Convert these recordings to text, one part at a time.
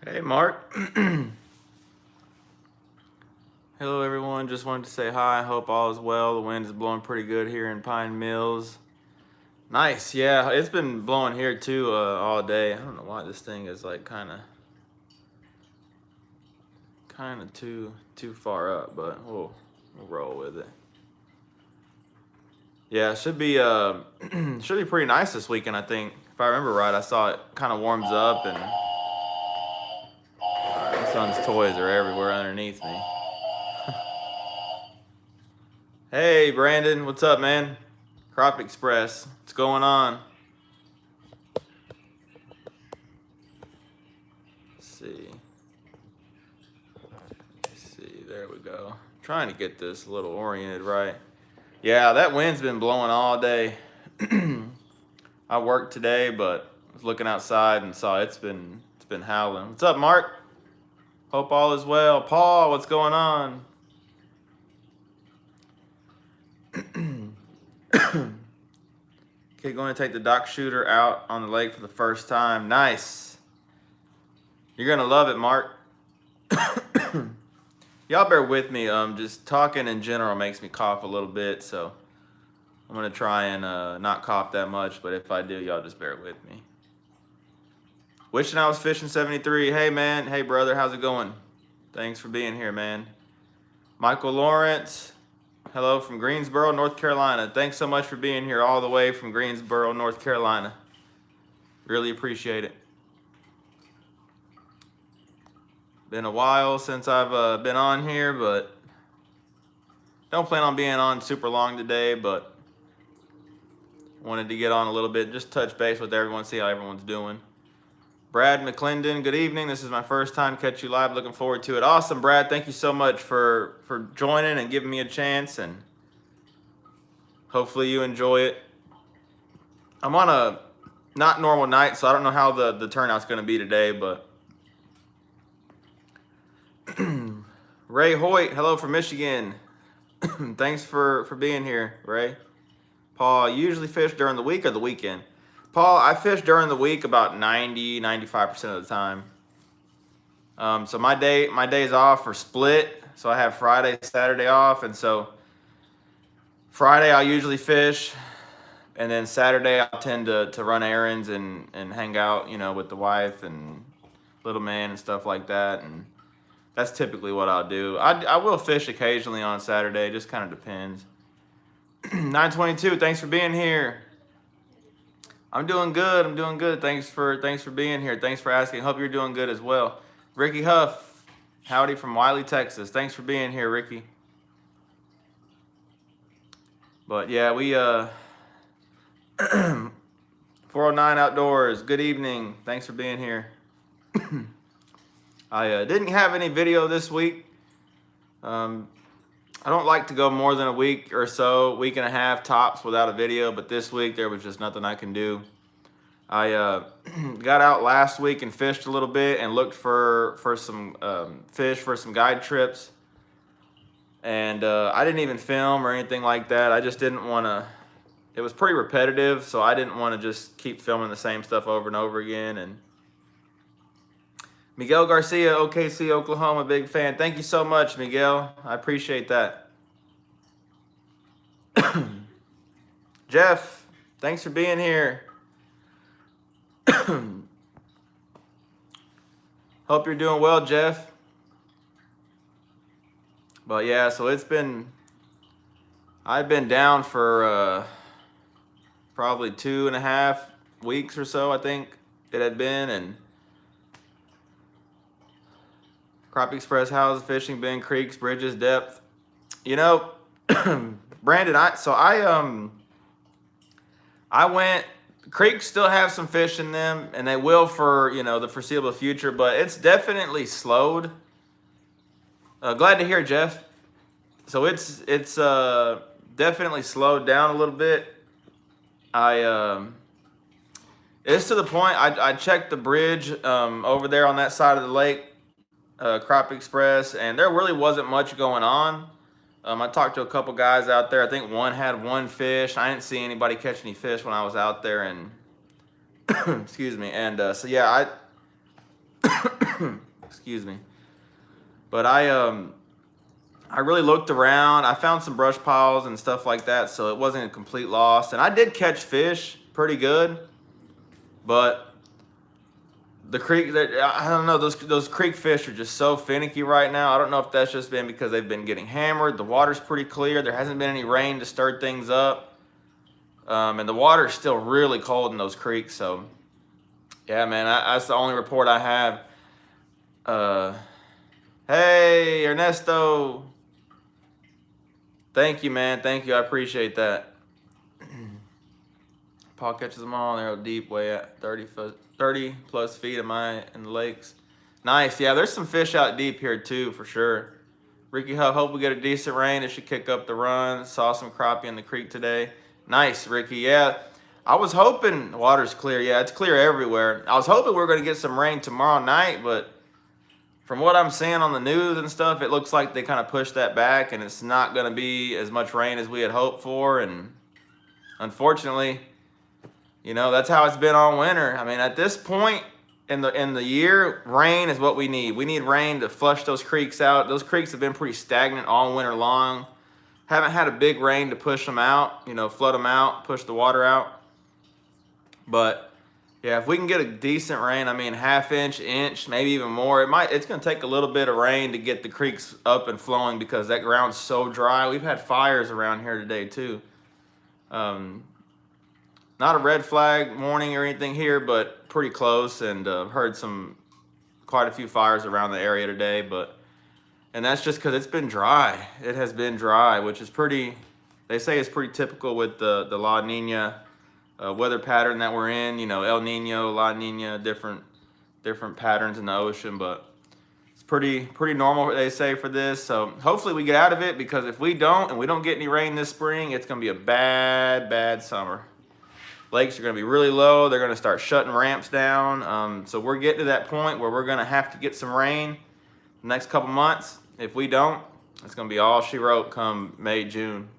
Hey, Mark. Hello, everyone. Just wanted to say hi. Hope all is well. The wind is blowing pretty good here in Pine Mills. Nice. Yeah, it's been blowing here too all day. I don't know why this thing is like kind of too far up, but we'll roll with it. Yeah, it should be should be pretty nice this weekend. I think if I remember right, I saw it kind of warms up and my son's toys are everywhere underneath me. Hey, Brandon, what's up, man? Crop Express, what's going on? Let's see, there we go. Trying to get this a little oriented right. Yeah, that wind's been blowing all day. I worked today, but was looking outside and saw it's been howling. What's up, Mark? Hope all is well. Paul, what's going on? Okay, going to take the dock shooter out on the lake for the first time. Nice. You're gonna love it, Mark. Y'all bear with me. Just talking in general makes me cough a little bit, so I'm gonna try and not cough that much. But if I do, y'all just bear with me. Wishing I was fishing 73. Hey, man. Hey, brother. How's it going? Thanks for being here, man. Michael Lawrence. Hello from Greensboro, North Carolina. Thanks so much for being here all the way from Greensboro, North Carolina. Really appreciate it. Been a while since I've been on here, but don't plan on being on super long today, but wanted to get on a little bit, just touch base with everyone, see how everyone's doing. Brad McClendon, good evening. This is my first time catch you live. Looking forward to it. Awesome, Brad. Thank you so much for joining and giving me a chance, and hopefully you enjoy it. I'm on a not normal night, so I don't know how the turnout's going to be today, but Ray Hoyt, hello from Michigan. Thanks for being here, Ray. Paul, you usually fish during the week or the weekend? Paul, I fish during the week about 95% of the time. So my days off are split. So I have Friday, Saturday off, and so Friday I'll usually fish, and then Saturday I'll tend to run errands and hang out, with the wife and little man and stuff like that, and that's typically what I'll do. I will fish occasionally on Saturday, just kind of depends. 922, thanks for being here. I'm doing good. Thanks for being here. Thanks for asking. Hope you're doing good as well. Ricky Huff, howdy from Wiley, Texas. Thanks for being here, Ricky. But yeah, we 409 Outdoors. Good evening. Thanks for being here. I didn't have any video this week. I don't like to go more than a week or so, week and a half tops without a video, but this week there was just nothing I can do. I got out last week and fished a little bit and looked for some fish for some guide trips. And I didn't even film or anything like that. I just didn't want to, it was pretty repetitive, so I didn't want to just keep filming the same stuff over and over again. And Miguel Garcia, OKC, Oklahoma, big fan. Thank you so much, Miguel. I appreciate that. Jeff, thanks for being here. Hope you're doing well, Jeff. But yeah, so I've been down for probably 2.5 weeks or so, I think it had been, and Crop Express, how's fishing been? Creeks, bridges, depth. Brandon, I went, creeks still have some fish in them, and they will for, the foreseeable future, but it's definitely slowed. Glad to hear, Jeff. So it's definitely slowed down a little bit. It's to the point, I checked the bridge over there on that side of the lake, Crop Express, and there really wasn't much going on. I talked to a couple guys out there. I think one had one fish. I didn't see anybody catch any fish when I was out there, and excuse me. And so yeah, Excuse me. But I really looked around. I found some brush piles and stuff like that, so it wasn't a complete loss. And I did catch fish pretty good, but the creek, I don't know, those creek fish are just so finicky right now. I don't know if that's just been because they've been getting hammered. The water's pretty clear. There hasn't been any rain to stir things up. And the water is still really cold in those creeks. So, yeah, man, that's the only report I have. Hey, Ernesto. Thank you, man. Thank you. I appreciate that. Paul catches them all. They're deep, way at 30 plus feet in the lakes. Nice. Yeah, there's some fish out deep here too, for sure. Ricky Hub, hope we get a decent rain. It should kick up the run. Saw some crappie in the creek today. Nice, Ricky. Yeah, I was hoping the water's clear. Yeah, it's clear everywhere. I was hoping we were going to get some rain tomorrow night, but from what I'm seeing on the news and stuff, it looks like they kind of pushed that back, and it's not going to be as much rain as we had hoped for. And unfortunately, you know, that's how it's been all winter. I mean, at this point in the year, rain is what we need. We need rain to flush those creeks out. Those creeks have been pretty stagnant all winter long. Haven't had a big rain to push them out, you know, flood them out, push the water out. But yeah, if we can get a decent rain, I mean, half inch, maybe even more, it's going to take a little bit of rain to get the creeks up and flowing because that ground's so dry. We've had fires around here today too. Not a red flag warning or anything here, but pretty close, and heard quite a few fires around the area today. And that's just because it's been dry. It has been dry, which is they say it's pretty typical with the La Nina weather pattern that we're in. You know, El Nino, La Nina, different patterns in the ocean, but it's pretty normal, they say, for this. So hopefully we get out of it, because if we don't, and we don't get any rain this spring, it's going to be a bad summer. Lakes are going to be really low. They're going to start shutting ramps down. So we're getting to that point where we're going to have to get some rain the next couple months. If we don't, it's going to be all she wrote come May, June.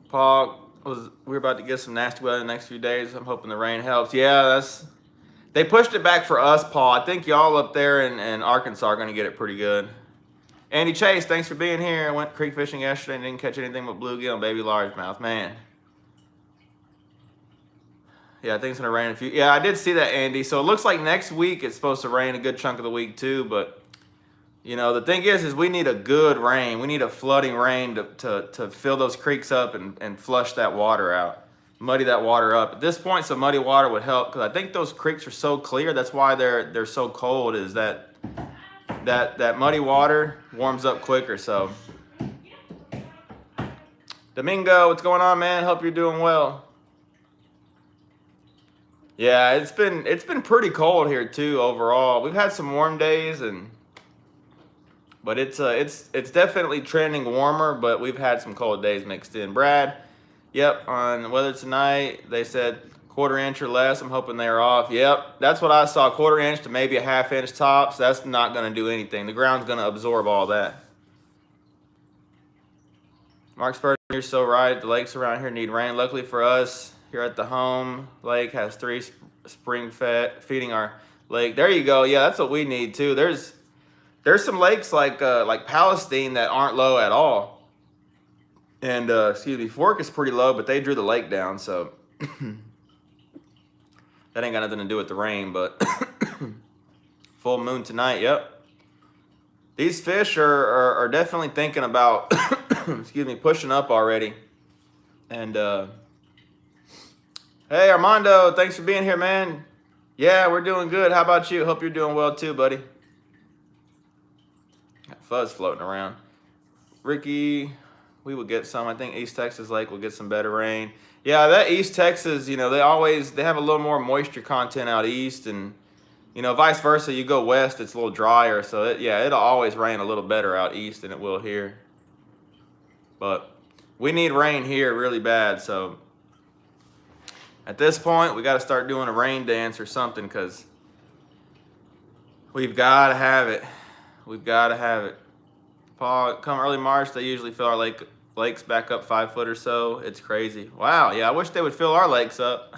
Paul, we're about to get some nasty weather the next few days. I'm hoping the rain helps. Yeah, they pushed it back for us, Paul. I think y'all up there in Arkansas are going to get it pretty good. Andy Chase, thanks for being here. I went creek fishing yesterday and didn't catch anything but bluegill and baby largemouth. Man. Yeah, I think it's going to rain a few. Yeah, I did see that, Andy. So it looks like next week it's supposed to rain a good chunk of the week too. But, you know, the thing is we need a good rain. We need a flooding rain to fill those creeks up and flush that water out, muddy that water up. At this point, some muddy water would help, because I think those creeks are so clear. That's why they're so cold, is that muddy water warms up quicker. So Domingo, what's going on, man? Hope you're doing well. Yeah, it's been pretty cold here too overall. We've had some warm days, but it's definitely trending warmer, but we've had some cold days mixed in. Brad, yep, on weather tonight, they said 1/4 inch or less. I'm hoping they're off. Yep, that's what I saw, 1/4 inch to maybe a 1/2 inch tops. That's not going to do anything. The ground's going to absorb all that. Mark Spurgeon, you're so right. The lakes around here need rain. Luckily for us, here at the home, lake has 3 spring feeding our lake. There you go. Yeah, that's what we need too. There's some lakes like Palestine that aren't low at all. And Fork is pretty low, but they drew the lake down, so that ain't got nothing to do with the rain. But full moon tonight. Yep. These fish are definitely thinking about pushing up already. And hey, Armando, thanks for being here, man. Yeah, we're doing good. How about you? Hope you're doing well too, buddy. Got fuzz floating around. Ricky, we will get some. I think East Texas Lake will get some better rain. Yeah, that East Texas, you know, they have a little more moisture content out east, and, you know, vice versa. You go west, it's a little drier. So, it'll always rain a little better out east than it will here. But we need rain here really bad. So, at this point, we got to start doing a rain dance or something, because we've got to have it. We've got to have it. Paul, come early March, they usually fill our lakes back up 5 foot or so. It's crazy. Wow, yeah, I wish they would fill our lakes up.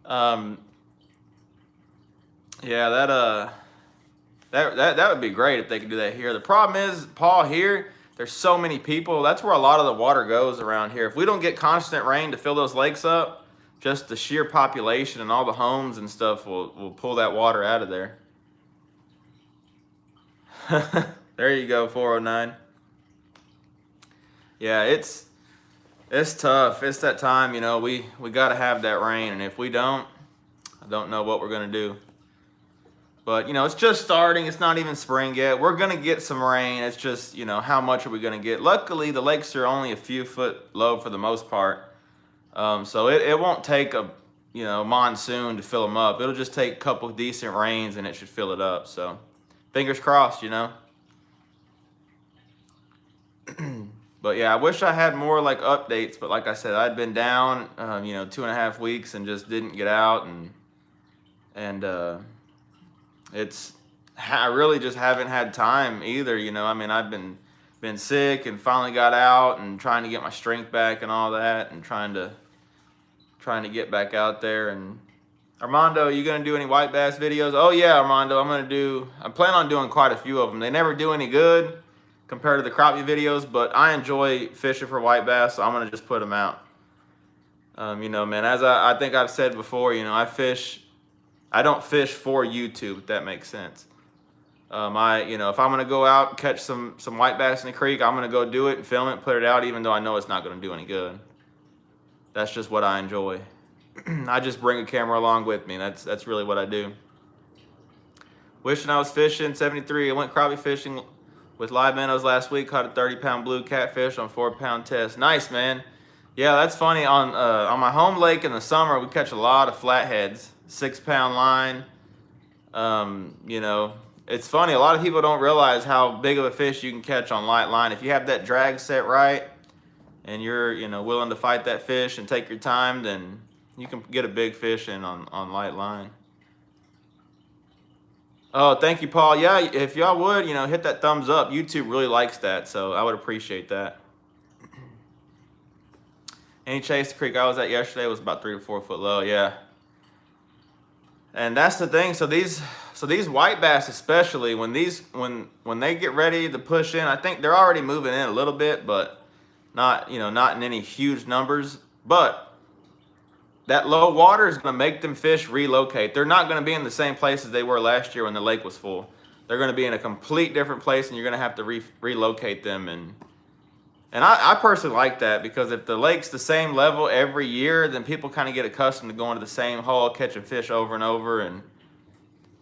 Um, yeah, that would be great if they could do that here. The problem is, Paul, here there's so many people. That's where a lot of the water goes around here. If we don't get constant rain to fill those lakes up, just the sheer population and all the homes and stuff will pull that water out of there. There you go, 409. Yeah, it's tough. It's that time, you know, we got to have that rain, and if we don't, I don't know what we're going to do. But, you know, it's just starting. It's not even spring yet. We're going to get some rain. It's just, you know, how much are we going to get? Luckily, the lakes are only a few foot low for the most part. So it won't take a, you know, monsoon to fill them up. It'll just take a couple decent rains and it should fill it up. So fingers crossed, you know. But yeah, I wish I had more like updates. But like I said, I'd been down, you know, 2.5 weeks and just didn't get out. And I really just haven't had time either. You know, I mean, I've been sick and finally got out and trying to get my strength back and all that, and trying to get back out there. And Armando, are you gonna do any white bass videos? Oh yeah, Armando, I'm planning on doing quite a few of them. They never do any good compared to the crappie videos, but I enjoy fishing for white bass, so I'm gonna just put them out. You know, man, as I think I've said before, you know, I don't fish for YouTube, if that makes sense. You know, if I'm gonna go out and catch some white bass in the creek, I'm gonna go do it and film it, put it out, even though I know it's not gonna do any good. That's just what I enjoy. I just bring a camera along with me. That's really what I do. Wishing I was fishing. 73. I went crappie fishing with live minnows last week. Caught a 30-pound blue catfish on 4-pound test. Nice, man. Yeah, that's funny. On my home lake in the summer, we catch a lot of flatheads. 6-pound line. You know, it's funny. A lot of people don't realize how big of a fish you can catch on light line. If you have that drag set right and you're, you know, willing to fight that fish and take your time, then you can get a big fish in on light line. Oh, thank you, Paul. Yeah, if y'all would, you know, hit that thumbs up. YouTube really likes that, so I would appreciate that. Any chase the creek I was at yesterday was about 3 to 4 foot low. Yeah. And that's the thing. So these white bass, especially when they get ready to push in, I think they're already moving in a little bit, but not in any huge numbers. But that low water is going to make them fish relocate. They're not going to be in the same place as they were last year when the lake was full. They're going to be in a complete different place, and you're going to have to relocate them. And I personally like that, because if the lake's the same level every year, then people kind of get accustomed to going to the same hole, catching fish over and over, and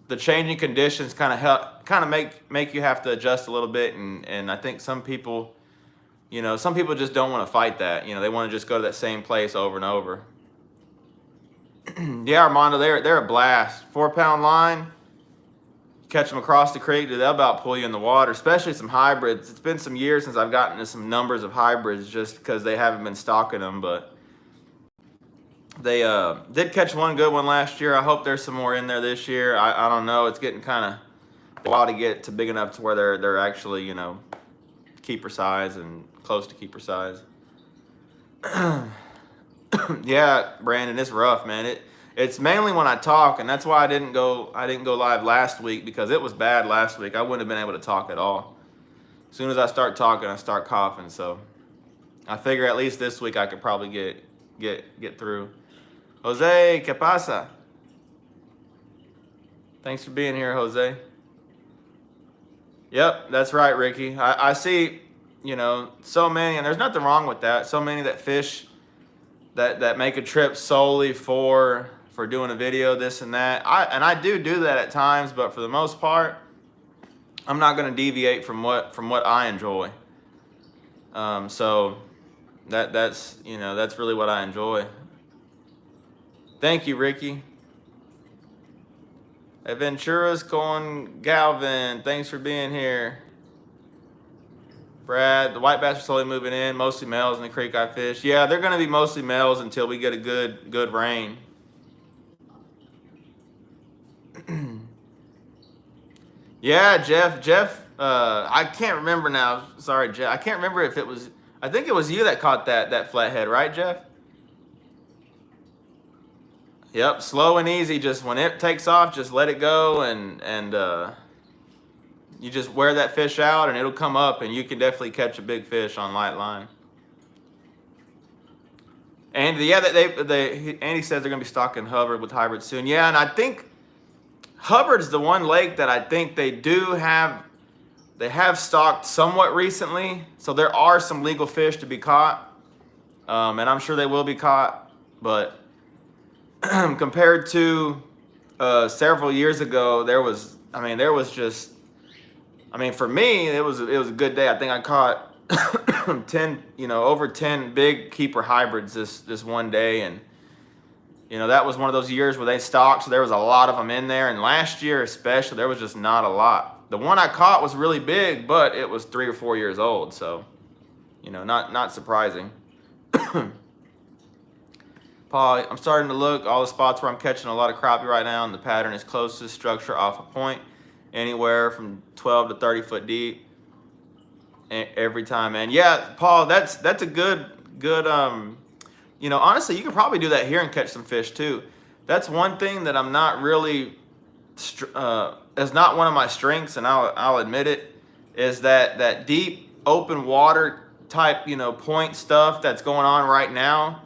the changing conditions kind of make you have to adjust a little bit. And I think some people just don't want to fight that. You know, they want to just go to that same place over and over. Yeah, Armando, they're a blast. 4-pound line. Catch them across the creek, they'll about pull you in the water, especially some hybrids. It's been some years since I've gotten to some numbers of hybrids, just because they haven't been stocking them, but they did catch one good one last year. I hope there's some more in there this year. I don't know. It's getting kind of wild to get to big enough to where they're actually, you know, keeper size and close to keeper size. Yeah, Brandon, it's rough, man. It's mainly when I talk, and that's why I didn't go live last week, because it was bad last week. I wouldn't have been able to talk at all. As soon as I start talking, I start coughing. So I figure at least this week I could probably get through. Jose, ¿qué pasa? Thanks for being here, Jose. Yep, that's right, Ricky. I see, you know, so many, and there's nothing wrong with that. So many that fish that make a trip solely for doing a video, this and that. I do that at times, but for the most part, I'm not going to deviate from what I enjoy. So that's really what I enjoy. Thank you, Ricky. Aventura's con Galvin, thanks for being here. Brad, the white bass are slowly moving in, mostly males in the creek I fish. Yeah, they're going to be mostly males until we get a good rain. Yeah, Jeff, I can't remember now. Sorry, Jeff. I can't remember if it was, I think it was you that caught that flathead, right, Jeff? Yep, slow and easy. Just when it takes off, just let it go, and you just wear that fish out, and it'll come up, and you can definitely catch a big fish on light line. And yeah, Andy says they're gonna be stocking Hubbard with hybrids soon. Yeah, and I think Hubbard's the one lake that I think they have stocked somewhat recently. So there are some legal fish to be caught, and I'm sure they will be caught. But compared to several years ago, for me, it was a good day. I think I caught 10, over 10 big keeper hybrids this one day, and that was one of those years where they stocked, so there was a lot of them in there. And last year especially, there was just not a lot. The one I caught was really big, but it was 3 or 4 years old, so not surprising. Paul, I'm starting to look all the spots where I'm catching a lot of crappie right now, and the pattern is closest structure off a point, anywhere from 12 to 30 foot deep every time, man. Yeah, Paul, that's a good honestly, you can probably do that here and catch some fish too. That's one thing that I'm not really is not one of my strengths, and I'll admit it, is that deep open water type point stuff that's going on right now.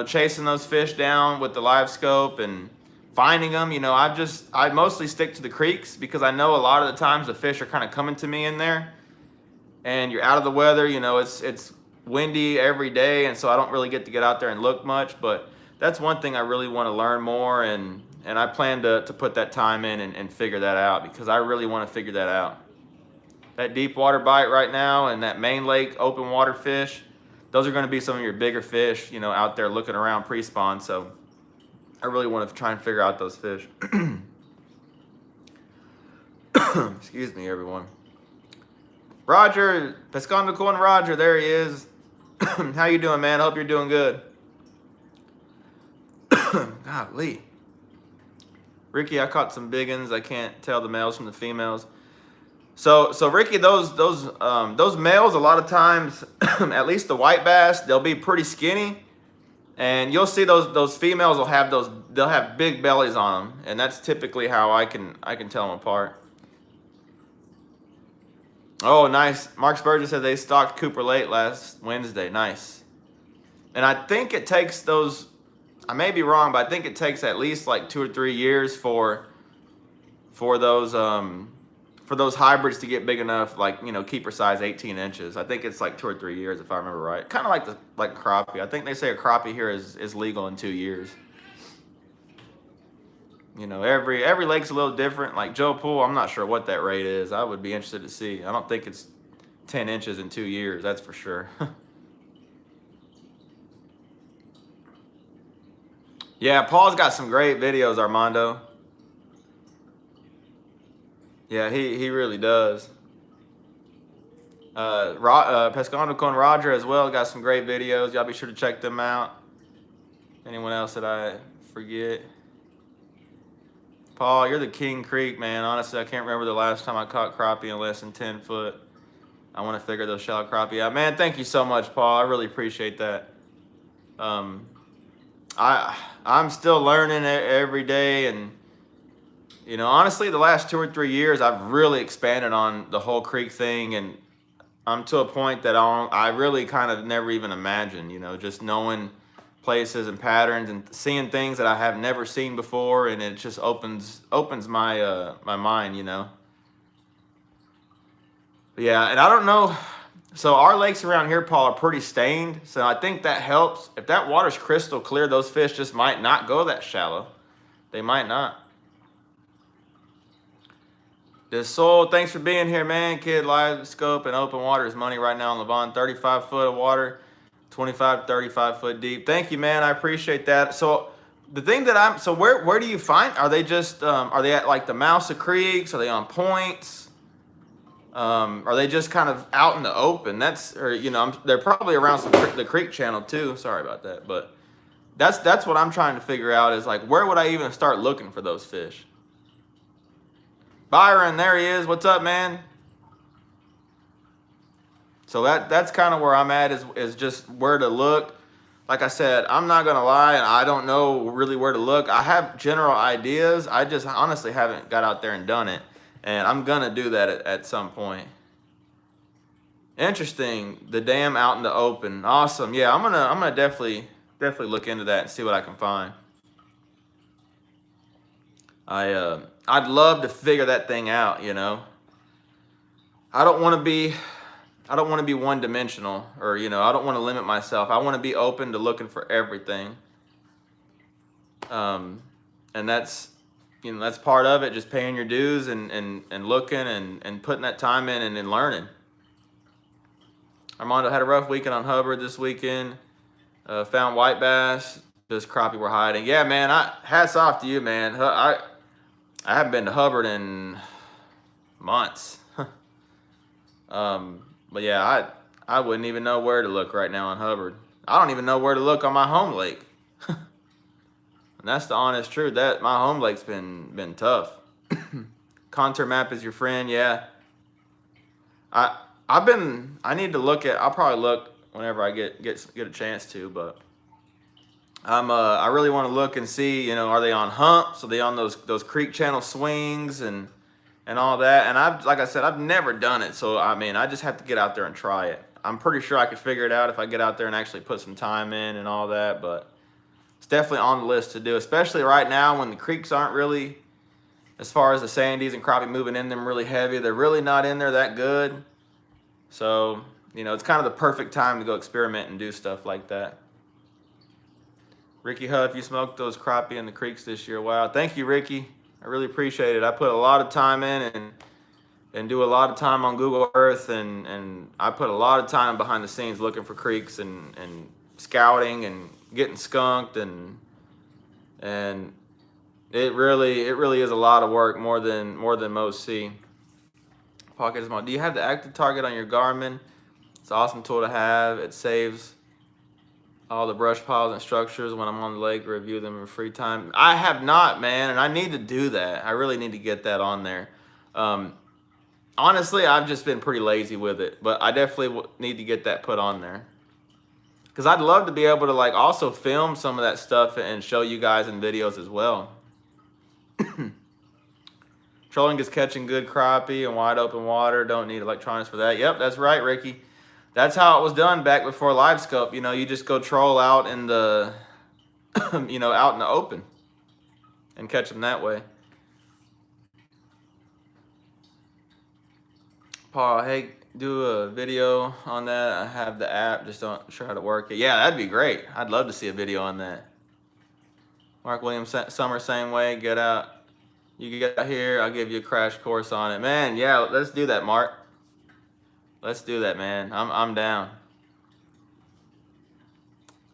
Chasing those fish down with the live scope and finding them. I mostly stick to the creeks because I know a lot of the times the fish are kind of coming to me in there, and you're out of the weather. It's windy every day, and so I don't really get to get out there and look much. But that's one thing I really want to learn more, and I plan to put that time in and figure that out, because I really want to figure that out. That deep water bite right now and that main lake open water fish, those are going to be some of your bigger fish, out there looking around pre-spawn. So I really want to try and figure out those fish. Excuse me, everyone. Roger, Pescando Con Roger, there he is. How you doing, man? Hope you're doing good. Golly. Ricky, I caught some big ones. I can't tell the males from the females. So Ricky, those males, a lot of times, at least the white bass, they'll be pretty skinny, and you'll see those females they'll have big bellies on them, and that's typically how I can tell them apart. Oh, nice. Mark Spurgeon said they stocked Cooper Lake last Wednesday. Nice. And I think it takes those, I may be wrong, but I think it takes at least like 2 or 3 years for those hybrids to get big enough, like, keeper size 18 inches. I think it's like 2 or 3 years, if I remember right. Kind of like crappie. I think they say a crappie here is legal in 2 years. Every lake's a little different. Like Joe Pool, I'm not sure what that rate is. I would be interested to see. I don't think it's 10 inches in 2 years, that's for sure. Yeah, Paul's got some great videos, Armando. Yeah, he really does. Pescando Con Roger as well got some great videos. Y'all be sure to check them out. Anyone else that I forget? Paul, you're the King Creek, man. Honestly, I can't remember the last time I caught crappie in less than 10 foot. I want to figure those shallow crappie out. Man, thank you so much, Paul. I really appreciate that. I'm still learning every day, and honestly, the last 2 or 3 years, I've really expanded on the whole creek thing, and I'm to a point that I really kind of never even imagined, just knowing places and patterns and seeing things that I have never seen before, and it just opens my my mind, But yeah, and I don't know. So our lakes around here, Paul, are pretty stained, so I think that helps. If that water's crystal clear, those fish just might not go that shallow. They might not. This Soul, thanks for being here, man. Kid, live scope and open water is money right now in Levon. 35 foot of water, 25, 35 foot deep. Thank you, man. I appreciate that. So the thing that where do you find, are they just, are they at like the mouths of creeks? Are they on points? Are they just kind of out in the open? They're probably around the creek channel too. Sorry about that. But that's what I'm trying to figure out, is like, where would I even start looking for those fish? Byron, there he is. What's up, man? So that's kind of where I'm at, is just where to look. like I said, I'm not gonna lie, and I don't know really where to look. I have general ideas. I just honestly haven't got out there and done it, and I'm gonna do that at some point. Interesting, the dam out in the open. Awesome. Yeah, I'm gonna definitely look into that and see what I can find. I'd love to figure that thing out. You know, I don't want to be one dimensional, or I don't want to limit myself. I want to be open to looking for everything. And that's that's part of it, just paying your dues and looking and putting that time in and learning. Armando had a rough weekend on Hubbard this weekend. Found white bass, just crappie were hiding. Yeah, man, hats off to you, man. I haven't been to Hubbard in months. But yeah, I wouldn't even know where to look right now on Hubbard. I don't even know where to look on my home lake. And that's the honest truth. That my home lake's been tough. Contour map is your friend, yeah. I need to look at. I'll probably look whenever I get a chance to, but I really want to look and see. Are they on humps? Are they on those creek channel swings and all that? And like I said, I've never done it, so I just have to get out there and try it. I'm pretty sure I could figure it out if I get out there and actually put some time in and all that, but it's definitely on the list to do, especially right now when the creeks aren't really, as far as the sandies and crappie moving in them really heavy, they're really not in there that good. So, it's kind of the perfect time to go experiment and do stuff like that. Ricky Huff, you smoked those crappie in the creeks this year. Wow. Thank you, Ricky. I really appreciate it. I put a lot of time in and do a lot of time on Google Earth, and I put a lot of time behind the scenes looking for creeks and scouting and getting skunked, and it really is a lot of work, more than most see. Pocket is small. Do you have the active target on your Garmin? It's an awesome tool to have. It saves all the brush piles and structures when I'm on the lake, review them in free time. I have not, man, and I need to do that. I really need to get that on there. Honestly, I've just been pretty lazy with it, but I definitely need to get that put on there. Because I'd love to be able to also film some of that stuff and show you guys in videos as well. Trolling is catching good crappie in wide open water. Don't need electronics for that. Yep, that's right, Ricky. That's how it was done back before live scope. You just go troll out in the, out in the open and catch them that way. Paul, hey, do a video on that. I have the app, just don't sure how to work it. Yeah, that'd be great. I'd love to see a video on that. Mark Williams, Summer, same way. Get out. You get out here, I'll give you a crash course on it. Man, yeah, let's do that, Mark. Let's do that, man. I'm down.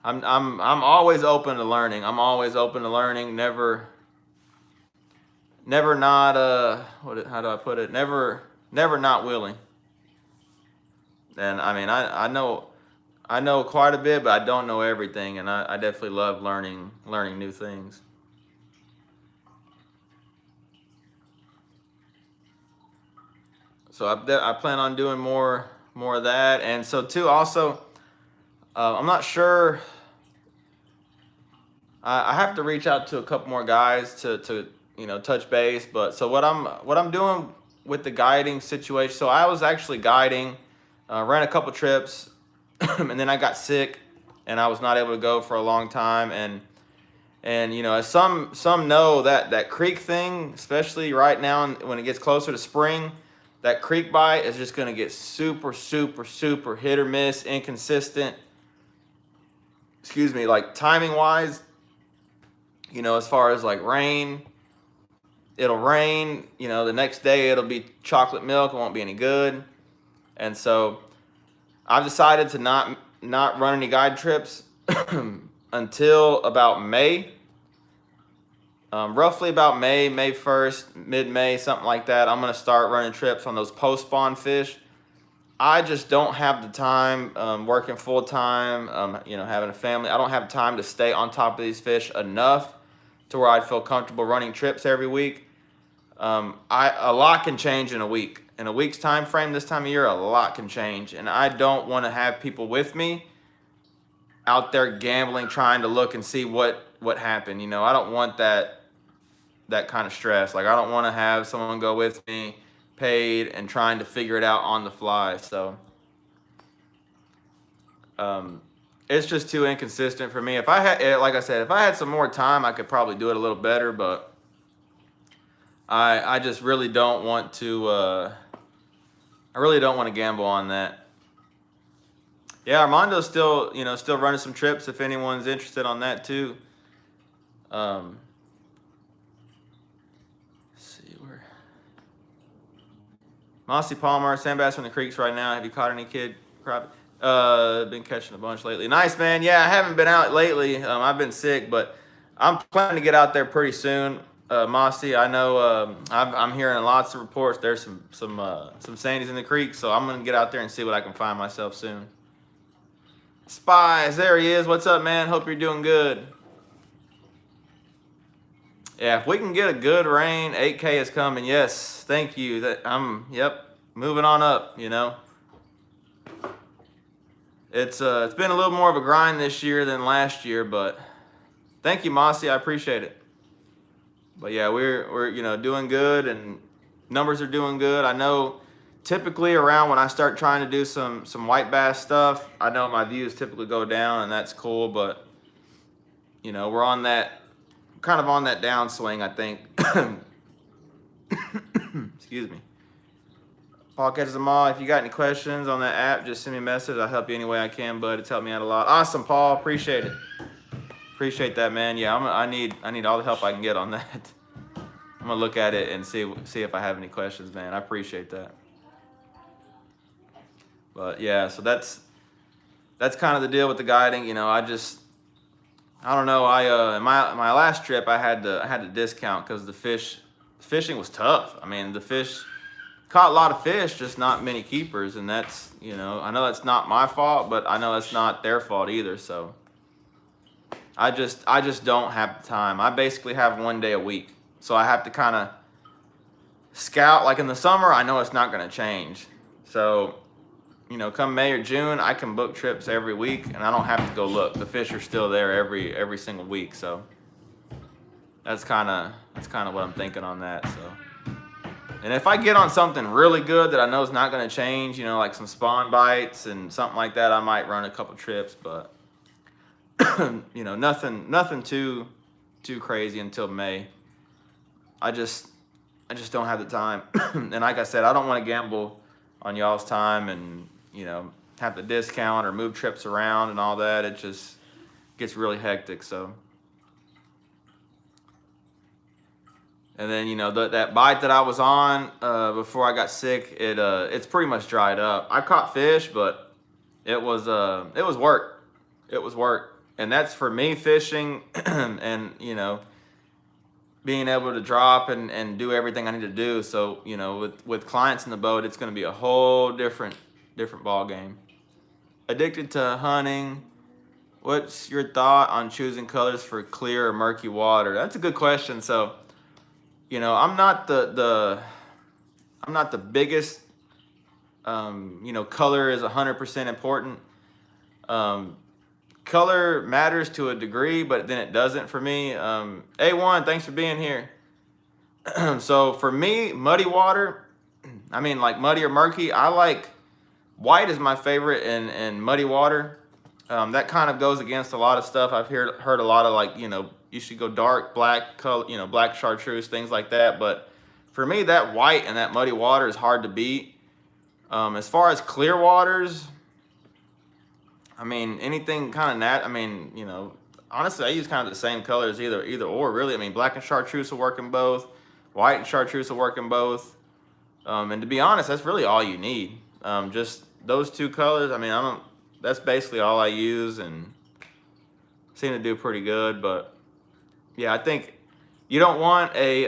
I'm always open to learning. I'm always open to learning. Never not how do I put it? Never not willing. And I know quite a bit, but I don't know everything, and I definitely love learning new things. So I plan on doing more of that. And so too, also, I'm not sure. I have to reach out to a couple more guys to touch base. But so what I'm doing with the guiding situation. So I was actually guiding, ran a couple trips, and then I got sick, and I was not able to go for a long time. And as some know, that creek thing, especially right now when it gets closer to spring, that creek bite is just going to get super, super, super hit or miss, inconsistent. Excuse me, timing wise, as far as rain, it'll rain, the next day it'll be chocolate milk, it won't be any good. And so I've decided to not run any guide trips until about May. Roughly about May 1st, mid-May, something like that. I'm going to start running trips on those post-spawn fish. I just don't have the time, working full-time, having a family. I don't have time to stay on top of these fish enough to where I'd feel comfortable running trips every week. A lot can change in a week. In a week's time frame this time of year, a lot can change. And I don't want to have people with me out there gambling, trying to look and see what happened. You know, I don't want that kind of stress. Like, I don't want to have someone go with me, paid, and trying to figure it out on the fly. So it's just too inconsistent for me. If I had, like I said, if I had some more time, I could probably do it a little better, but I just really don't want to, I really don't want to gamble on that. Yeah, Armando's still, you know, still running some trips if anyone's interested on that too. Let's see where. Mossy Palmer, sand bass from the creeks right now. Have you caught any kid crappie? Been catching a bunch lately. Nice, man. Yeah, I haven't been out lately. I've been sick, but I'm planning to get out there pretty soon. Mossy, I know I'm hearing lots of reports. There's some sandies in the creek, so I'm gonna get out there and see what I can find myself soon. Spies, there he is. What's up, man? Hope you're doing good. Yeah, if we can get a good rain, 8K is coming. Yes, thank you. Yep, moving on up. You know, it's been a little more of a grind this year than last year, but thank you, Mossy. I appreciate it. But yeah, we're you know, doing good, and numbers are doing good. I know typically around when I start trying to do some white bass stuff, I know my views typically go down, and that's cool. But you know, we're on that kind of on that downswing, I think. Excuse me. Paul catches them all. If you got any questions on that app, just send me a message. I'll help you any way I can, bud. It's helped me out a lot. Awesome, Paul. Appreciate it. Appreciate that, man. Yeah, I need all the help I can get on that. I'm gonna look at it and see if I have any questions, man. I appreciate that. But yeah, so that's kind of the deal with the guiding. You know, I don't know. In my last trip, I had to discount because the fishing was tough. I mean, the fish caught a lot of fish, just not many keepers, and that's, you know, I know that's not my fault, but I know that's not their fault either. So I just don't have the time. I basically have 1 day a week, so I have to kind of scout. Like in the summer, I know it's not going to change. So, you know, come May or June, I can book trips every week, and I don't have to go look. The fish are still there every single week. So that's kind of what I'm thinking on that. So, and if I get on something really good that I know is not going to change, you know, like some spawn bites and something like that, I might run a couple trips. But you know, nothing too crazy until May. I just don't have the time. And like I said, I don't want to gamble on y'all's time and, you know, have to discount or move trips around and all that. It just gets really hectic. So, and then, you know, that bite that I was on before I got sick, it's pretty much dried up. I caught fish, but it was work. It was work. And that's for me fishing and, you know, being able to drop and do everything I need to do. So, you know, with clients in the boat, it's going to be a whole different ball game. Addicted to hunting. What's your thought on choosing colors for clear or murky water? That's a good question. So, you know, I'm not the biggest, you know, color is 100% important. Color matters to a degree, but then it doesn't for me. A1, thanks for being here. So for me, muddy water, I mean like muddy or murky, I like white is my favorite in muddy water. That kind of goes against a lot of stuff. I've heard a lot of like, you know, you should go dark, black color, you know, black chartreuse, things like that. But for me, that white and that muddy water is hard to beat. As far as clear waters, I mean, anything kind of I mean, you know, honestly, I use kind of the same colors either or, really. I mean, black and chartreuse will work in both. White and chartreuse will work in both. And to be honest, that's really all you need. Just those two colors. I mean, that's basically all I use and seem to do pretty good. But yeah, I think you don't want a,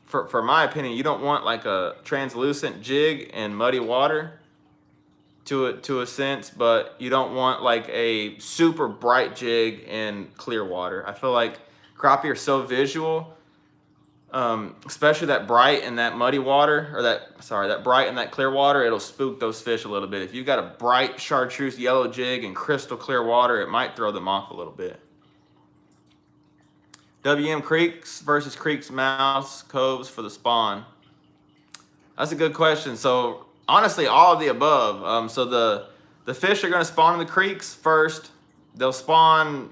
for my opinion, you don't want like a translucent jig in muddy water. To a sense, but you don't want like a super bright jig in clear water. I feel like crappie are so visual. especially that bright and that muddy water, or that bright and that clear water, it'll spook those fish a little bit. If you've got a bright chartreuse yellow jig and crystal clear water, it might throw them off a little bit. WM creeks versus creeks, mouths, coves for the spawn. That's a good question. So honestly, all of the above. So the fish are going to spawn in the creeks first. They'll spawn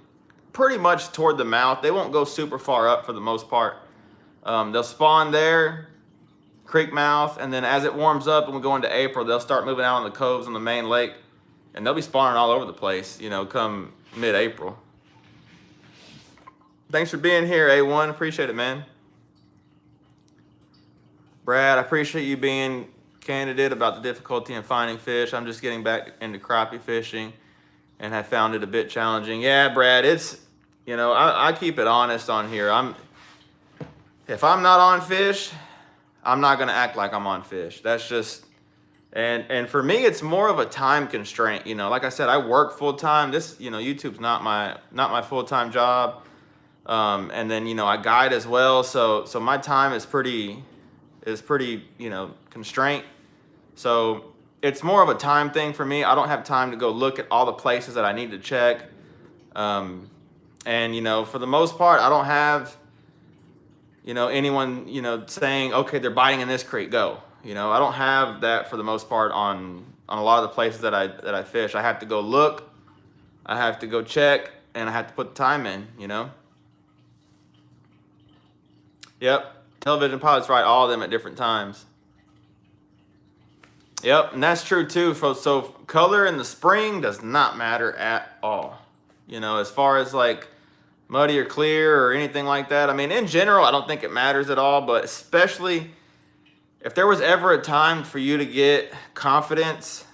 pretty much toward the mouth. They won't go super far up for the most part. They'll spawn there, creek mouth, and then as it warms up and we go into April, they'll start moving out on the coves on the main lake, and they'll be spawning all over the place, you know, come mid-April. Thanks for being here, A1. Appreciate it, man. Brad, I appreciate you being candid about the difficulty in finding fish. I'm just getting back into crappie fishing and have found it a bit challenging. Yeah, Brad, it's, you know, I keep it honest on here. If I'm not on fish, I'm not going to act like I'm on fish. That's just, and for me, it's more of a time constraint. You know, like I said, I work full time. This, you know, YouTube's not my full-time job. And then, you know, I guide as well. So my time is pretty, you know, constraint. So it's more of a time thing for me. I don't have time to go look at all the places that I need to check. And, you know, for the most part, I don't have, you know, anyone, you know, saying, okay, they're biting in this creek, go. You know, I don't have that for the most part on a lot of the places that I fish. I have to go look, I have to go check, and I have to put the time in, you know. Yep, television pilots write all of them at different times. Yep, and that's true too. So color in the spring does not matter at all. You know, as far as like muddy or clear or anything like that. I mean, in general, I don't think it matters at all, but especially if there was ever a time for you to get confidence,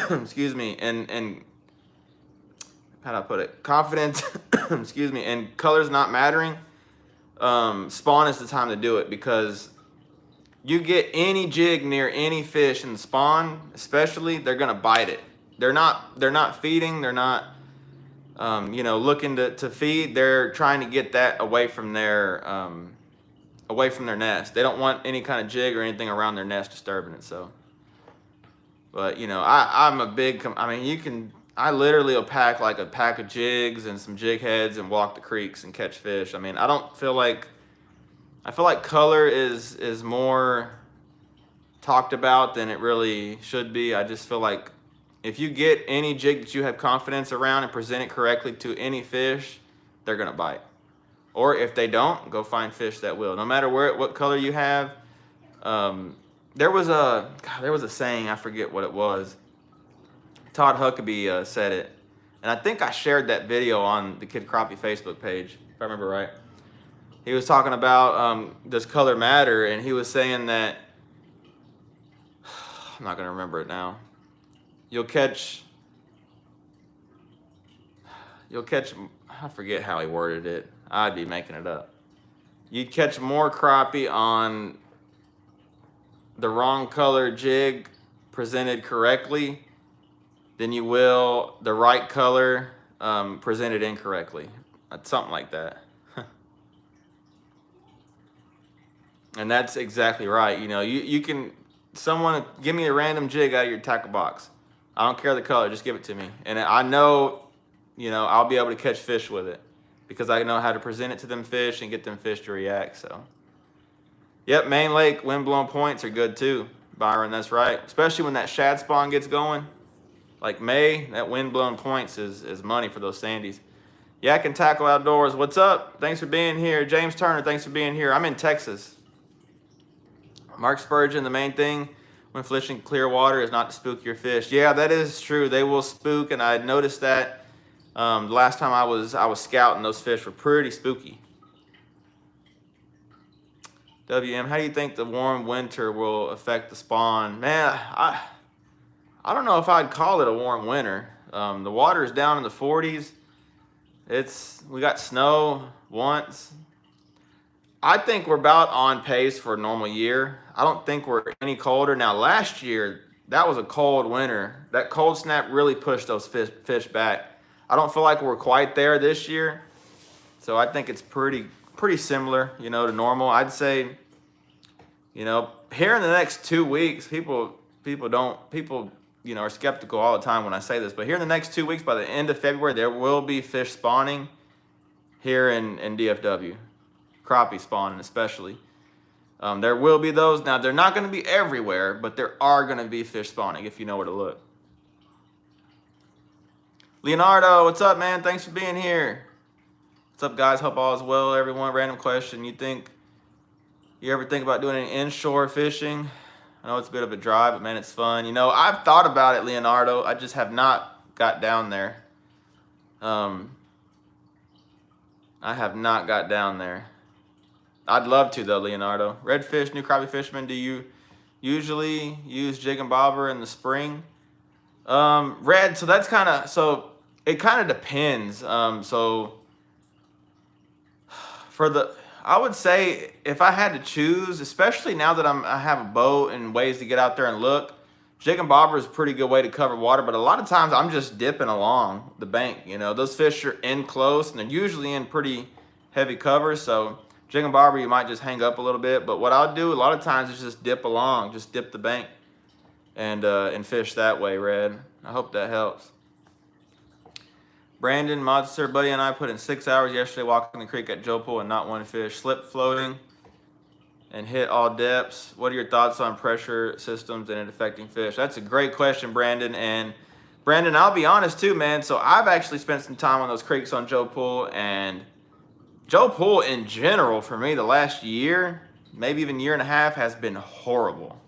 excuse me, and how do I put it? Confidence, excuse me, and colors not mattering, spawn is the time to do it, because you get any jig near any fish in the spawn, especially, they're gonna bite it. They're not feeding, they're not you know, looking to feed. They're trying to get that away from their nest. They don't want any kind of jig or anything around their nest disturbing it. So, but you know, I'm a big, I mean, I literally will pack like a pack of jigs and some jig heads and walk the creeks and catch fish. I mean, I feel like color is more talked about than it really should be. I just feel like if you get any jig that you have confidence around and present it correctly to any fish, they're gonna bite. Or if they don't, go find fish that will. No matter what color you have. There was a saying, I forget what it was. Todd Huckabee said it, and I think I shared that video on the Kid Crappie Facebook page, if I remember right. He was talking about does color matter, and he was saying that, I'm not gonna remember it now. You'll catch, I forget how he worded it. I'd be making it up. You'd catch more crappie on the wrong color jig presented correctly than you will the right color presented incorrectly. Something like that. And that's exactly right. You know, you can, someone give me a random jig out of your tackle box. I don't care the color, just give it to me. And I know, you know, I'll be able to catch fish with it because I know how to present it to them fish and get them fish to react. So, yep, main lake wind-blown points are good too, Byron, that's right. Especially when that shad spawn gets going. Like May, that wind-blown points is money for those sandies. Yak and Tackle Outdoors, what's up? Thanks for being here. James Turner, thanks for being here. I'm in Texas. Mark Spurgeon, the main thing when fishing clear water is not to spook your fish. Yeah, that is true. They will spook, and I noticed that the last time I was scouting, those fish were pretty spooky. WM, how do you think the warm winter will affect the spawn? Man, I don't know if I'd call it a warm winter. The water is down in the 40s. We got snow once. I think we're about on pace for a normal year. I don't think we're any colder. Now, last year, that was a cold winter. That cold snap really pushed those fish back. I don't feel like we're quite there this year. So I think it's pretty pretty similar, you know, to normal. I'd say, you know, here in the next 2 weeks, people, you know, are skeptical all the time when I say this, but here in the next 2 weeks, by the end of February, there will be fish spawning here in DFW, crappie spawning especially. There will be those. Now, they're not going to be everywhere, but there are going to be fish spawning if you know where to look. Leonardo, what's up, man? Thanks for being here. What's up, guys? Hope all is well, everyone. Random question. You ever think about doing any inshore fishing? I know it's a bit of a drive, but man, it's fun. You know, I've thought about it, Leonardo. I just have not got down there. I have not got down there. I'd love to, though, Leonardo. Redfish, new crappie fisherman, do you usually use jig and bobber in the spring? Red, so that's kind of, so it kind of depends. So I would say if I had to choose, especially now that I have a boat and ways to get out there and look, jig and bobber is a pretty good way to cover water, but a lot of times I'm just dipping along the bank. You know, those fish are in close and they're usually in pretty heavy cover, so jig and bobber, you might just hang up a little bit, but what I'll do a lot of times is just dip along, just dip the bank and fish that way, Red. I hope that helps. Brandon, Monster, buddy, and I put in 6 hours yesterday walking the creek at Joe Pool and not one fish. Slip floating and hit all depths. What are your thoughts on pressure systems and it affecting fish? That's a great question, Brandon. And Brandon, I'll be honest too, man. So I've actually spent some time on those creeks on Joe Pool, and Joe Pool in general for me the last year, maybe even year and a half, has been horrible.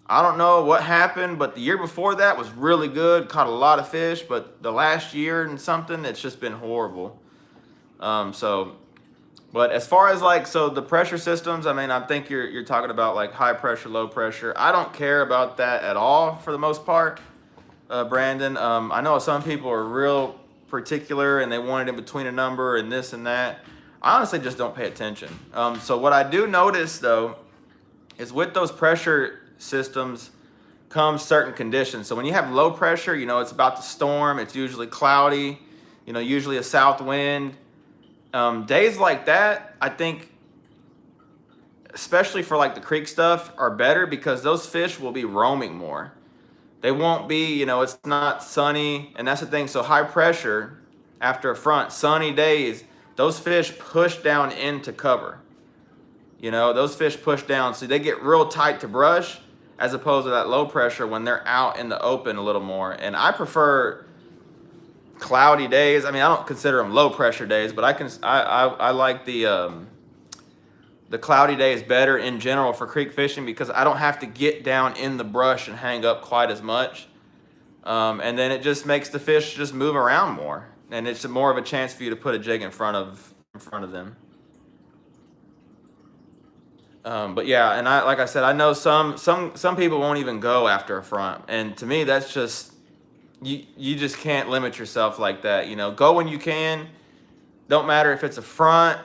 I don't know what happened, but the year before that was really good. Caught a lot of fish, but the last year and something, it's just been horrible. But as far as like, so the pressure systems, I mean, I think you're talking about like high pressure, low pressure. I don't care about that at all for the most part, Brandon. I know some people are real particular and they want it in between a number and this and that. I honestly just don't pay attention. So what I do notice though is with those pressure systems comes certain conditions. So when you have low pressure, you know, it's about to storm, it's usually cloudy, you know, usually a south wind. Days like that, I think, especially for like the creek stuff, are better because those fish will be roaming more. They won't be, you know, it's not sunny, and that's the thing. So high pressure after a front, sunny days, those fish push down into cover. You know, those fish push down, so they get real tight to brush, as opposed to that low pressure when they're out in the open a little more. And I prefer cloudy days. I mean, I don't consider them low pressure days, but I like the cloudy days better in general for creek fishing because I don't have to get down in the brush and hang up quite as much. And then it just makes the fish just move around more, and it's more of a chance for you to put a jig in front of them. But yeah, and like I said, I know some people won't even go after a front, and to me that's just, you just can't limit yourself like that. You know, go when you can. Don't matter if it's a front,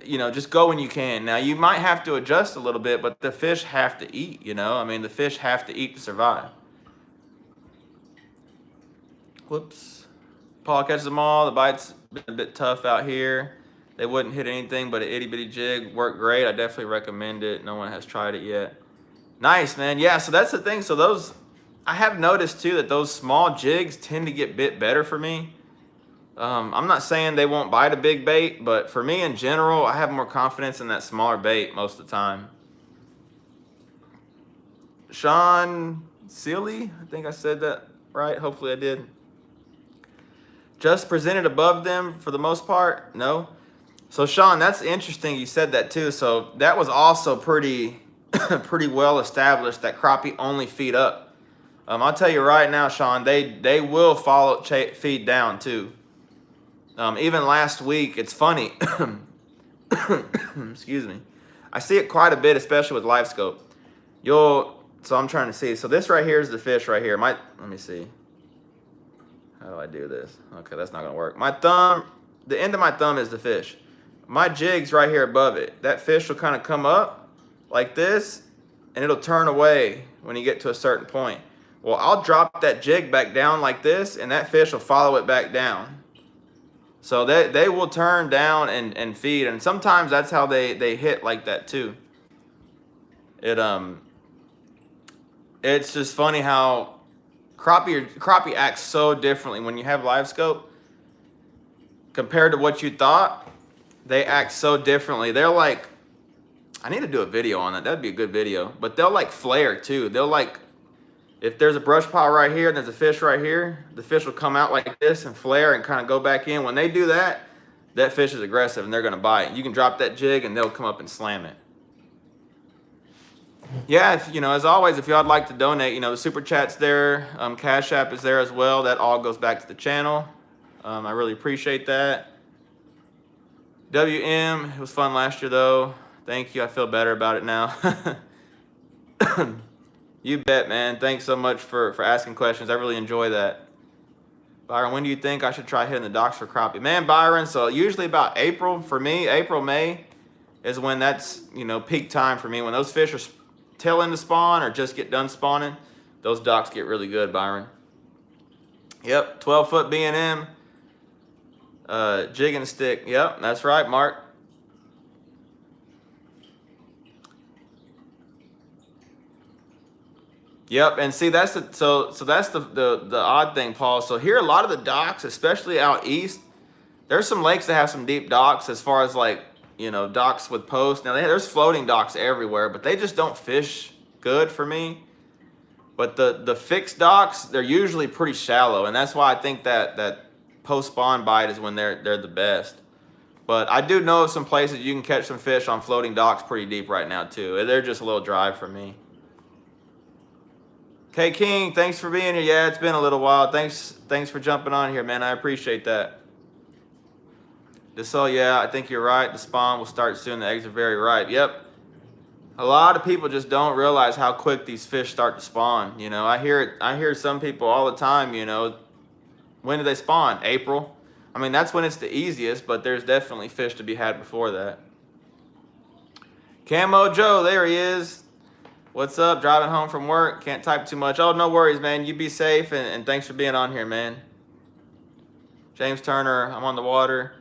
you know, just go when you can. Now you might have to adjust a little bit, but the fish have to eat, you know. I mean, the fish have to eat to survive. Whoops. Paul catches them all. The bite's been a bit tough out here. They wouldn't hit anything but an itty bitty jig. Worked great. I definitely recommend it. No one has tried it yet. Nice, man. Yeah, so that's the thing. So those, I have noticed too that those small jigs tend to get bit better for me. I'm not saying they won't bite a big bait, but for me in general, I have more confidence in that smaller bait most of the time. Sean Sealy, I think I said that right. Hopefully I did. Just presented above them for the most part? No. So Sean, that's interesting you said that too. So that was also pretty well established that crappie only feed up. I'll tell you right now, Sean, they will follow feed down too. Even last week, it's funny. Excuse me. I see it quite a bit, especially with live scope. So I'm trying to see. So this right here is the fish right here. Let me see. How do I do this? Okay, that's not gonna work. My thumb, the end of my thumb is the fish. My jig's right here above it. That fish will kind of come up like this, and it'll turn away when you get to a certain point. Well, I'll drop that jig back down like this, and that fish will follow it back down. So they will turn down and feed, and sometimes that's how they hit like that too. It it's just funny how crappie acts so differently when you have live scope compared to what you thought. They act so differently. They're like, I need to do a video on that. That'd be a good video. But they'll like flare too. They'll like, if there's a brush pile right here and there's a fish right here, the fish will come out like this and flare and kind of go back in. When they do that, that fish is aggressive and they're going to bite. You can drop that jig and they'll come up and slam it. Yeah, if, as always, if y'all would like to donate, the super chat's there. Cash App is there as well. That all goes back to the channel. I really appreciate that. WM, it was fun last year though. Thank you. I feel better about it now. You bet, man. Thanks so much for asking questions. I really enjoy that. Byron, when do you think I should try hitting the docks for crappie? Man, Byron, so usually about April for me. April, May is when that's, peak time for me. When those fish are tail end to spawn or just get done spawning, those docks get really good, Byron. Yep, 12-foot B&M. Jig and stick. Yep, that's right, Mark. Yep, and see that's the so that's the odd thing, Paul. So here a lot of the docks, especially out east, there's some lakes that have some deep docks as far as like, docks with posts. Now there's floating docks everywhere, but they just don't fish good for me. But the fixed docks, they're usually pretty shallow, and that's why I think that post spawn bite is when they're the best. But I do know of some places you can catch some fish on floating docks pretty deep right now too. They're just a little dry for me. K King, thanks for being here. Yeah, it's been a little while. Thanks for jumping on here, man. I appreciate that. So yeah, I think you're right. The spawn will start soon. The eggs are very ripe. Yep. A lot of people just don't realize how quick these fish start to spawn. I hear some people all the time, when do they spawn? April. I mean, that's when it's the easiest, but there's definitely fish to be had before that. Camo Joe, there he is. What's up? Driving home from work. Can't type too much. Oh, no worries, man. You be safe, and thanks for being on here, man. James Turner, I'm on the water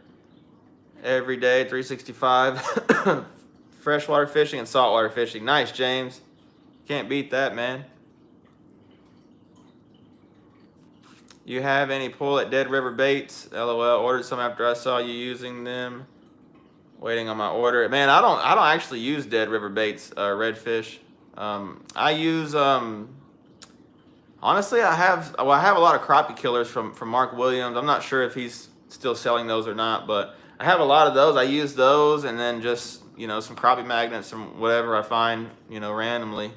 every day, 365. Freshwater fishing and saltwater fishing. Nice, James. Can't beat that, man. You have any pull at Dead River baits? LOL. Ordered some after I saw you using them. Waiting on my order. Man, I don't actually use Dead River baits, redfish. I use honestly I have a lot of crappie killers from Mark Williams. I'm not sure if he's still selling those or not, but I have a lot of those. I use those, and then just some crappie magnets from whatever I find randomly.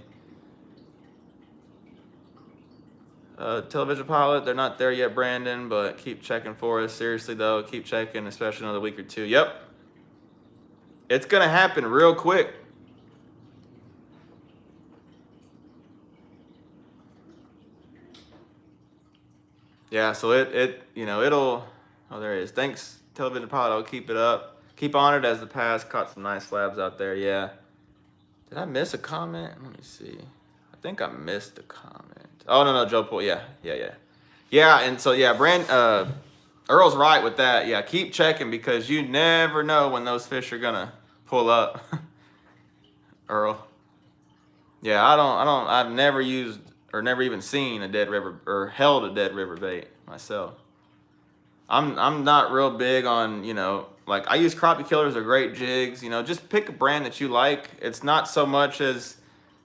Television pilot, they're not there yet, Brandon, but keep checking for us. Seriously though, keep checking, especially another week or two. Yep, it's gonna happen real quick. Yeah, so it'll, oh, there it is. Thanks, Television Pilot. I'll keep it up. Keep on it as the past. Caught some nice slabs out there, yeah. Did I miss a comment? Let me see. I think I missed a comment. Oh, no, Joe Pool. Yeah. Yeah, and so, yeah, Earl's right with that. Yeah, keep checking because you never know when those fish are going to pull up. Earl. Yeah, I've never used or never even seen a Dead River or held a Dead River bait myself. I'm not real big on, like I use crappie killers, are great jigs, just pick a brand that you like. It's not so much as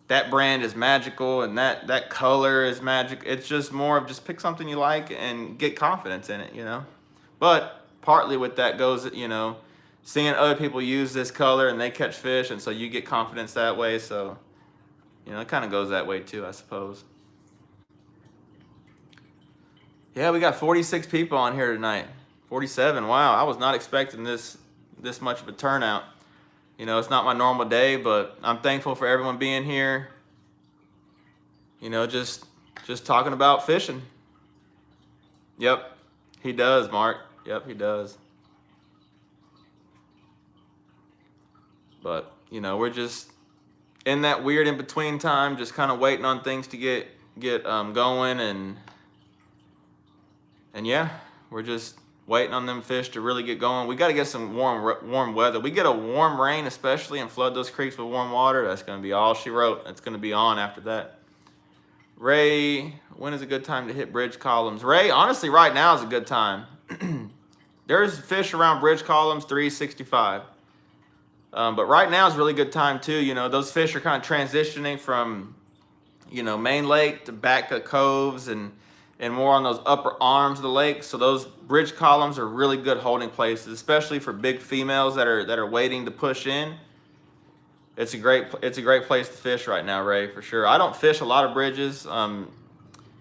that brand is magical and that color is magic. It's just more of just pick something you like and get confidence in it, But partly with that goes, seeing other people use this color and they catch fish, and so you get confidence that way. So, it kind of goes that way too, I suppose. Yeah, we got 46 people on here tonight. 47. Wow, I was not expecting this much of a turnout. It's not my normal day, but I'm thankful for everyone being here. Just talking about fishing. Yep, he does, Mark. Yep, he does. But, we're just in that weird in-between time, just kind of waiting on things to get going, and yeah, we're just Waiting on them fish to really get going. We got to get some warm weather. We get a warm rain especially and flood those creeks with warm water. That's going to be all she wrote. That's going to be on after that. Ray, when is a good time to hit bridge columns? Ray, honestly, right now is a good time. There's fish around bridge columns 365. But right now is a really good time too. You know, those fish are kind of transitioning from, you know, main lake to back to coves and more on those upper arms of the lake. So those bridge columns are really good holding places, especially for big females that are waiting to push in. It's a great place to fish right now, Ray, for sure. I don't fish a lot of bridges,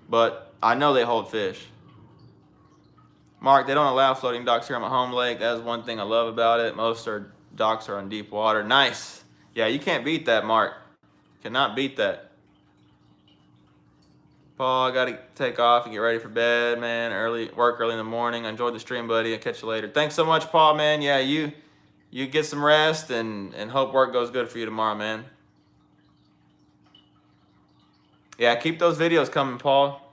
but I know they hold fish. Mark, they don't allow floating docks here on my home lake. That is one thing I love about it. Most docks are on deep water. Nice. Yeah, you can't beat that, Mark. Cannot beat that. Paul, I got to take off and get ready for bed, man. Work early in the morning. I enjoyed the stream, buddy. I'll catch you later. Thanks so much, Paul, man. Yeah, you get some rest and hope work goes good for you tomorrow, man. Yeah, keep those videos coming, Paul.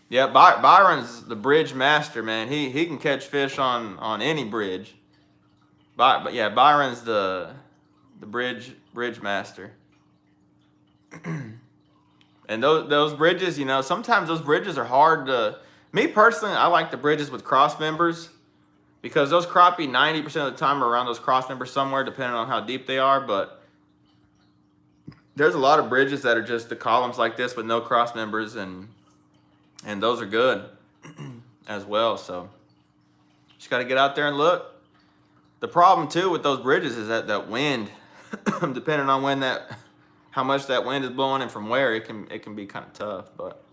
Yeah, Byron's the bridge master, man. He can catch fish on any bridge. But yeah, Byron's the bridge master. And those bridges, you know, sometimes those bridges are hard to. Me personally, I like the bridges with cross members because those crappie 90% of the time are around those cross members somewhere, depending on how deep they are. But there's a lot of bridges that are just the columns like this with no cross members, and those are good as well. So just got to get out there and look. The problem too with those bridges is that wind, depending on how much that wind is blowing and from where, it can be kind of tough. But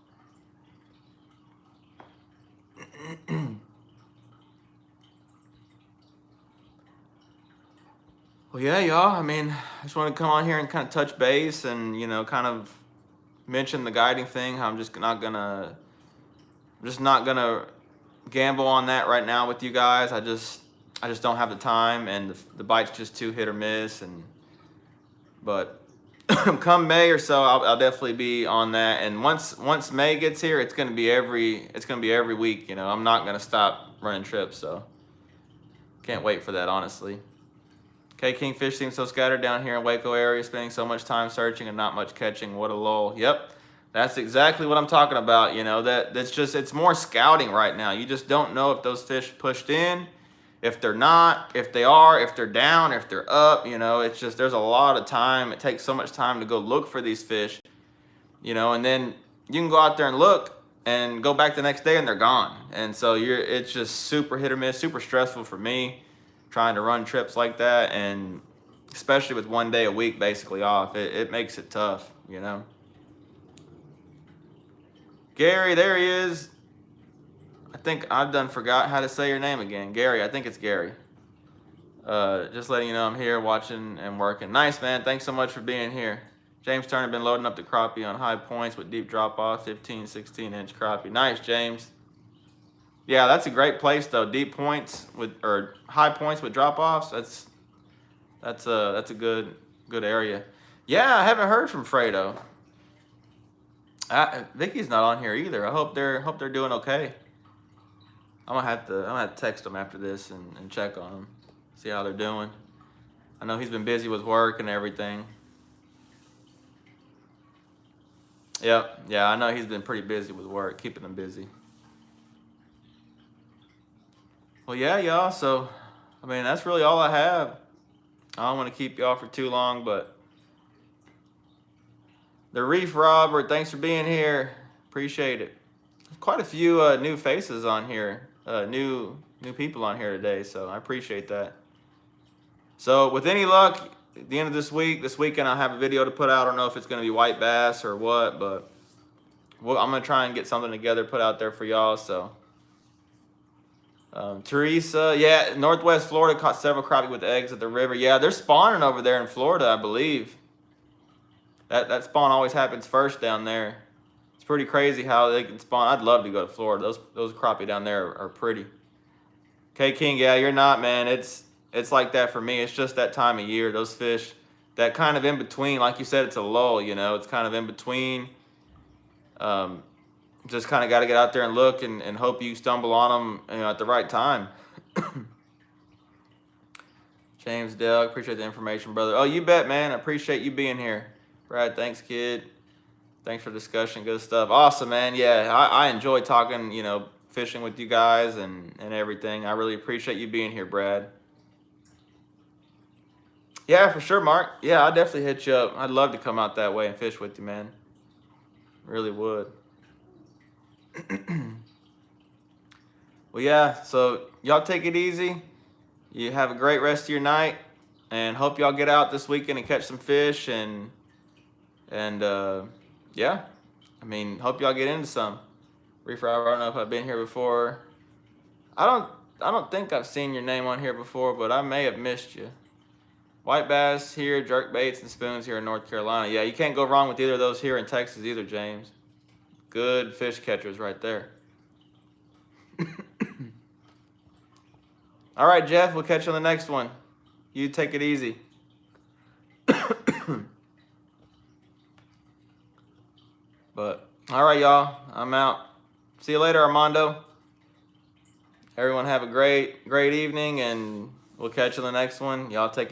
well, yeah, y'all. I mean, I just want to come on here and kind of touch base and, you know, kind of mention the guiding thing. How I'm just not gonna gamble on that right now with you guys. I just don't have the time, and the bite's just too hit or miss. But come May or so, I'll definitely be on that. And once May gets here, it's gonna be every week. You know, I'm not gonna stop running trips, so can't wait for that, honestly. Okay, Kingfish seems so scattered down here in Waco area, spending so much time searching and not much catching. What a lull. Yep, that's exactly what I'm talking about. You know, it's more scouting right now. You just don't know if those fish pushed in, if they're not, if they are, if they're down, if they're up. You know, it's just, there's a lot of time. It takes so much time to go look for these fish, you know, and then you can go out there and look and go back the next day and they're gone. And so it's just super hit or miss, super stressful for me trying to run trips like that. And especially with 1 day a week basically off, it makes it tough, you know. Gary, there he is. I think I've forgot how to say your name again. Gary, I think it's Gary. Just letting you know I'm here watching and working. Nice, man. Thanks so much for being here. James Turner been loading up the crappie on high points with deep drop off, 15, 16-inch crappie. Nice, James. Yeah, that's a great place though. Deep points or high points with drop offs. That's a good area. Yeah, I haven't heard from Fredo. Vicky's not on here either. I hope they're doing okay. I'm gonna have to text them after this and check on them, see how they're doing. I know he's been busy with work and everything. Yep, yeah, I know he's been pretty busy with work, keeping them busy. Well, yeah, y'all. So, I mean, that's really all I have. I don't want to keep y'all for too long, but the Reef Robert, thanks for being here. Appreciate it. Quite a few new faces on here, new people on here today, so I appreciate that. So with any luck, at the end of this weekend, I'll have a video to put out. I don't know if it's going to be white bass or what, but I'm going to try and get something together, put out there for y'all. So Teresa, yeah, Northwest Florida caught several crappie with eggs at the river. Yeah, they're spawning over there in Florida, I believe. That spawn always happens first down there. It's pretty crazy how they can spawn. I'd love to go to Florida. Those crappie down there are pretty. K King, yeah, you're not, man. It's like that for me. It's just that time of year. Those fish, that kind of in between, like you said, it's a lull, you know. It's kind of in between just kind of got to get out there and look and hope you stumble on them, at the right time. James Dell, appreciate the information, brother. Oh, you bet, man. I appreciate you being here. Brad, thanks, kid. Thanks for the discussion. Good stuff. Awesome, man. Yeah, I enjoy talking, fishing with you guys and everything. I really appreciate you being here, Brad. Yeah, for sure, Mark. Yeah, I'll definitely hit you up. I'd love to come out that way and fish with you, man. Really would. Well, yeah, so y'all take it easy. You have a great rest of your night, and hope y'all get out this weekend and catch some fish, and yeah, I mean, hope y'all get into some. Reefer, I don't know if I've been here before. I don't think I've seen your name on here before, but I may have missed you. White bass here, jerk baits and spoons here in North Carolina. Yeah, you can't go wrong with either of those here in Texas either, James. Good fish catchers right there. All right, Jeff, we'll catch you on the next one. You take it easy. But, all right, y'all, I'm out. See you later, Armando. Everyone have a great evening, and we'll catch you on the next one. Y'all take it